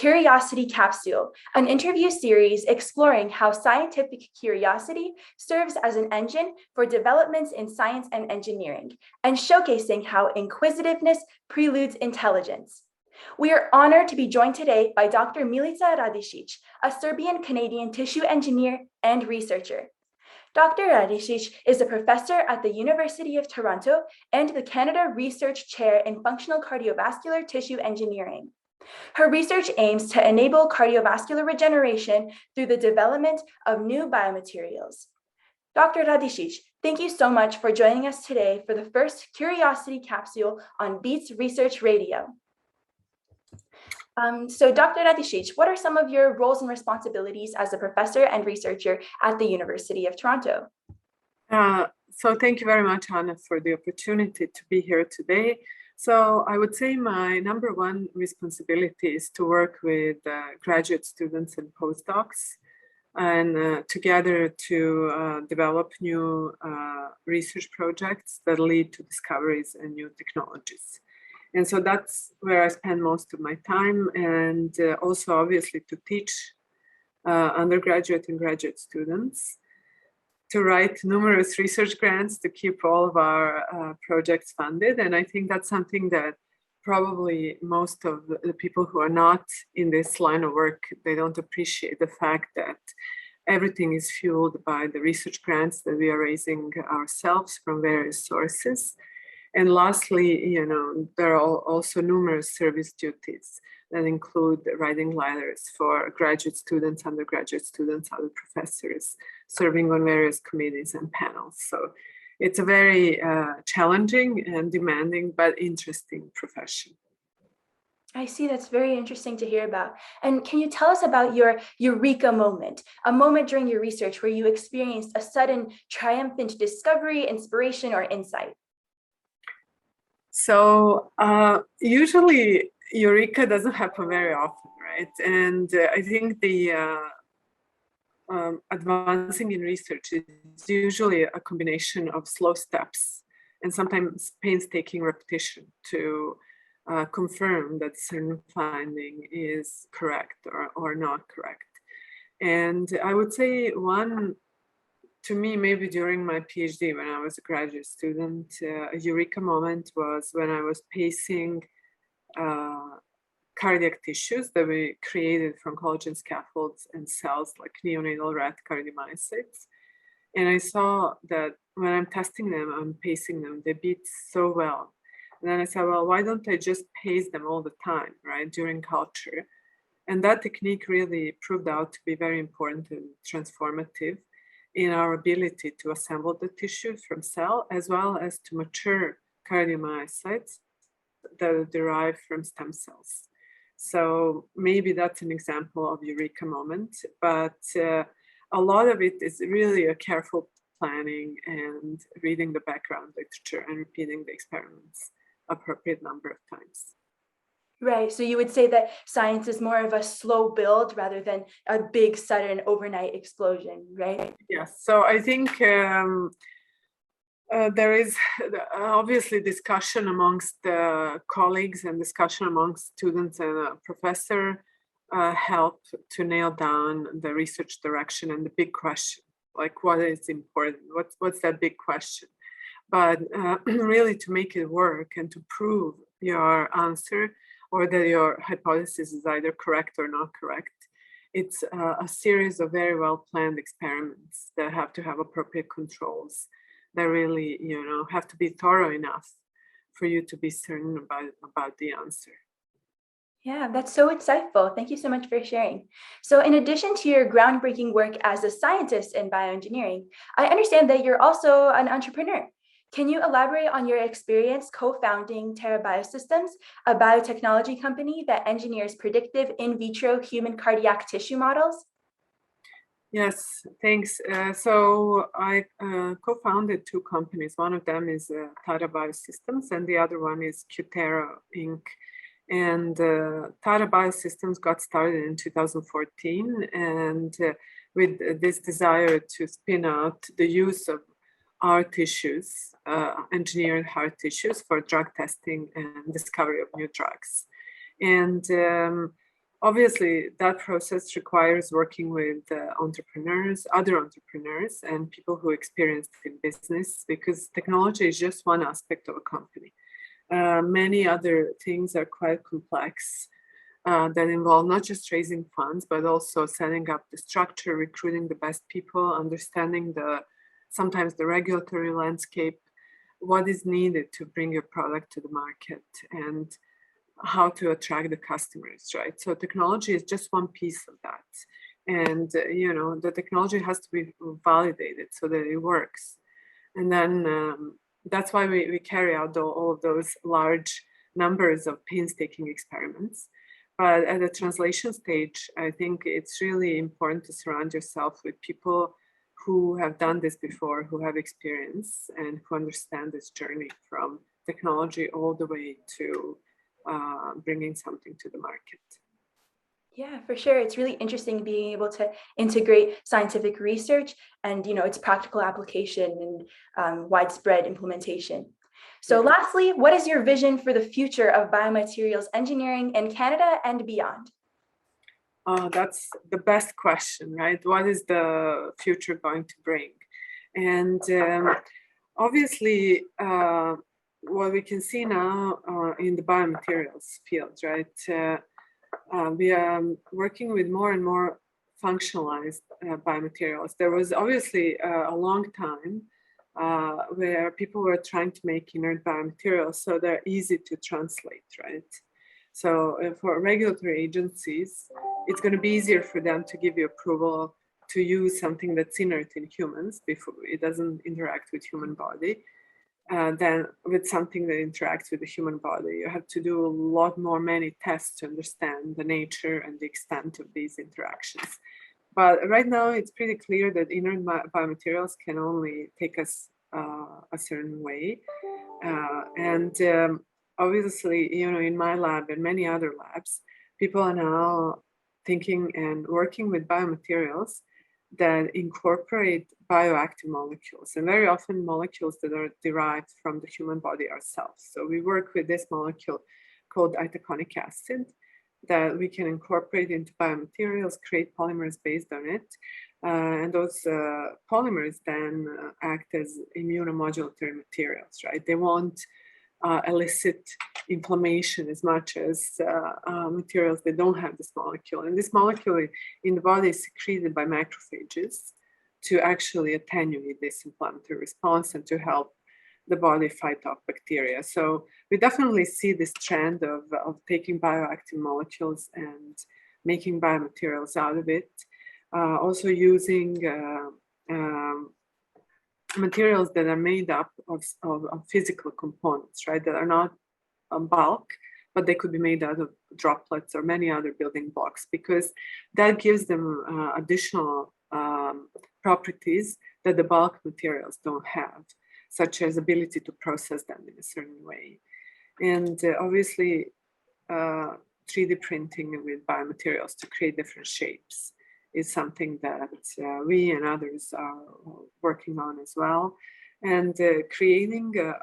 Curiosity Capsule, an interview series exploring how scientific curiosity serves as an engine for developments in science and engineering, and showcasing how inquisitiveness preludes intelligence. We are honored to be joined today by Dr. Milica Radisic, a Serbian-Canadian tissue engineer and researcher. Dr. Radisic is a professor at the University of Toronto and the Canada Research Chair in Functional Cardiovascular Tissue Engineering. Her research aims to enable cardiovascular regeneration through the development of new biomaterials. Dr. Radisic, thank you so much for joining us today for the first Curiosity Capsule on Beats Research Radio. So Dr. Radisic, what are some of your roles and responsibilities as a professor and researcher at the University of Toronto? So thank you very much, Ana, for the opportunity to be here today. So I would say my number one responsibility is to work with graduate students and postdocs, and together to develop new research projects that lead to discoveries and new technologies. And so that's where I spend most of my time, and also obviously to teach undergraduate and graduate students, to write numerous research grants to keep all of our projects funded. And I think that's something that probably most of the people who are not in this line of work, they don't appreciate the fact that everything is fueled by the research grants that we are raising ourselves from various sources. And lastly, there are also numerous service duties that include writing letters for graduate students, undergraduate students, other professors, serving on various committees and panels. So it's a very challenging and demanding, but interesting profession. I see, that's very interesting to hear about. And can you tell us about your eureka moment, a moment during your research where you experienced a sudden triumphant discovery, inspiration, or insight? So usually eureka doesn't happen very often, right? And I think the advancing in research is usually a combination of slow steps and sometimes painstaking repetition to confirm that certain finding is correct or not correct. And I would say one, to me, maybe during my PhD, when I was a graduate student, a eureka moment was when I was pacing cardiac tissues that we created from collagen scaffolds and cells like neonatal rat cardiomyocytes. And I saw that when I'm testing them, I'm pacing them, they beat so well. And then I said, well, why don't I just pace them all the time, right, during culture? And that technique really proved out to be very important and transformative in our ability to assemble the tissue from cell, as well as to mature cardiomyocytes that are derived from stem cells. So maybe that's an example of eureka moment, but a lot of it is really a careful planning and reading the background literature and repeating the experiments appropriate number of times. Right. So you would say that science is more of a slow build rather than a big sudden overnight explosion, right? Yes. So I think there is obviously discussion amongst colleagues and discussion amongst students, and a professor help to nail down the research direction and the big question, like what is important, what's that big question. But really to make it work and to prove your answer or that your hypothesis is either correct or not correct, it's a series of very well-planned experiments that have to have appropriate controls that really, have to be thorough enough for you to be certain about the answer. Yeah, that's so insightful. Thank you so much for sharing. So in addition to your groundbreaking work as a scientist in bioengineering, I understand that you're also an entrepreneur. Can you elaborate on your experience co-founding Terra Biosystems, a biotechnology company that engineers predictive in vitro human cardiac tissue models? Yes, thanks. So I co-founded two companies. One of them is Terra Biosystems, and the other one is Qterra Inc. And Terra Biosystems got started in 2014, and with this desire to spin out the use of our tissues, engineered heart tissues, for drug testing and discovery of new drugs. And obviously, that process requires working with entrepreneurs, other entrepreneurs, and people who experienced in business, because technology is just one aspect of a company. Many other things are quite complex that involve not just raising funds, but also setting up the structure, recruiting the best people, understanding sometimes the regulatory landscape, what is needed to bring your product to the market, and how to attract the customers, right? So technology is just one piece of that. And, the technology has to be validated so that it works. And then that's why we carry out all of those large numbers of painstaking experiments. But at the translation stage, I think it's really important to surround yourself with people who have done this before, who have experience, and who understand this journey from technology all the way to bringing something to the market. Yeah, for sure. It's really interesting being able to integrate scientific research and its practical application and widespread implementation. So lastly, what is your vision for the future of biomaterials engineering in Canada and beyond? That's the best question, right? What is the future going to bring? And obviously, what we can see now in the biomaterials field, right? We are working with more and more functionalized biomaterials. There was obviously a long time where people were trying to make inert biomaterials so they're easy to translate, right? So for regulatory agencies, it's going to be easier for them to give you approval to use something that's inert in humans before it doesn't interact with human body. Than with something that interacts with the human body. You have to do many tests to understand the nature and the extent of these interactions. But right now, it's pretty clear that inert biomaterials can only take us a certain way. Obviously, in my lab and many other labs, people are now thinking and working with biomaterials that incorporate bioactive molecules, and very often molecules that are derived from the human body ourselves. So we work with this molecule called itaconic acid that we can incorporate into biomaterials, create polymers based on it. And those polymers then act as immunomodulatory materials, right? They won't elicit inflammation as much as materials that don't have this molecule. And this molecule in the body is secreted by macrophages to actually attenuate this inflammatory response and to help the body fight off bacteria. So we definitely see this trend of taking bioactive molecules and making biomaterials out of it. Also using materials that are made up of physical components, right? That are not bulk, but they could be made out of droplets or many other building blocks, because that gives them additional properties that the bulk materials don't have, such as ability to process them in a certain way. And obviously, 3D printing with biomaterials to create different shapes is something that we and others are working on as well. And creating a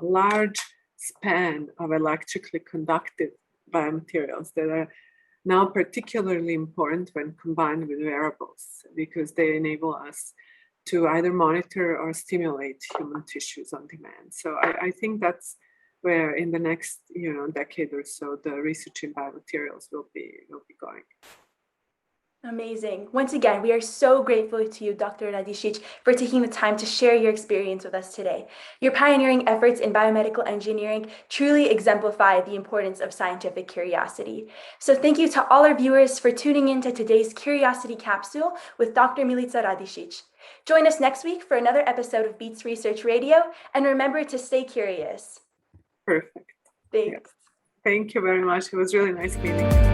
large span of electrically conductive biomaterials that are now particularly important when combined with wearables, because they enable us to either monitor or stimulate human tissues on demand. So I think that's where in the next decade or so, the research in biomaterials will be going. Amazing. Once again, we are so grateful to you, Dr. Radisic, for taking the time to share your experience with us today. Your pioneering efforts in biomedical engineering truly exemplify the importance of scientific curiosity. So thank you to all our viewers for tuning in to today's Curiosity Capsule with Dr. Milica Radisic. Join us next week for another episode of Beats Research Radio, and remember to stay curious. Perfect. Thanks. Yes. Thank you very much. It was really nice meeting you.